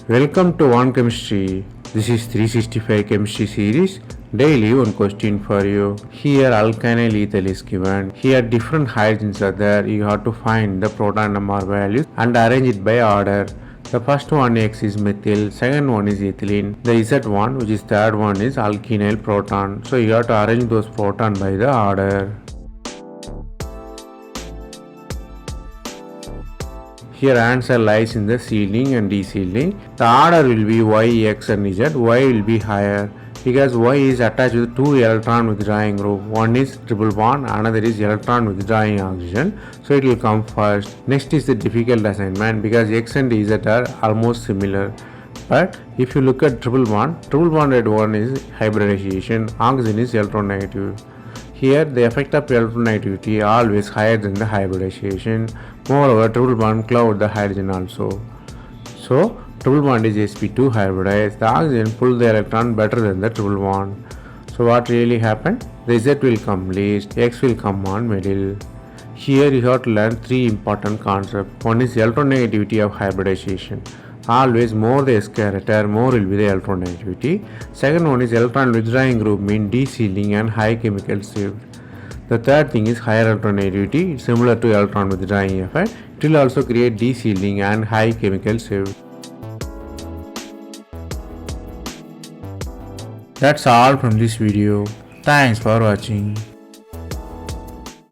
Welcome to One Chemistry. This is 365 Chemistry series. Daily one question for you. Here alkynyl ethyl is given. Here different hydrogens are there. You have to find the proton NMR values and arrange it by order. The first one X is methyl, second one is ethylene. The Z one, which is third one, is alkynyl proton. So you have to arrange those proton by the order. Here answer lies in the sealing and desealing. The order will be Y, X and Z. Y will be higher because Y is attached with two electron withdrawing group. One is triple bond, another is electron withdrawing oxygen. So it will come first. Next is the difficult assignment because X and Z are almost similar. But if you look at triple bonded one is hybridization, oxygen is electronegative. Here the effect of electronegativity always higher than the hybridization. Moreover, triple bond cloud the hydrogen also. So triple bond is sp2 hybridized. The oxygen pull the electron better than the triple bond. So what really happened? The Z will come least, X will come on middle. Here you have to learn three important concepts. One is electronegativity of hybridization. Always more the S character, more will be the electronegativity. Second one is electron withdrawing group mean desealing and high chemical shift. The third thing is higher electronegativity, similar to electron withdrawing effect. It will also create desealing and high chemical shift. That's all from this video. Thanks for watching.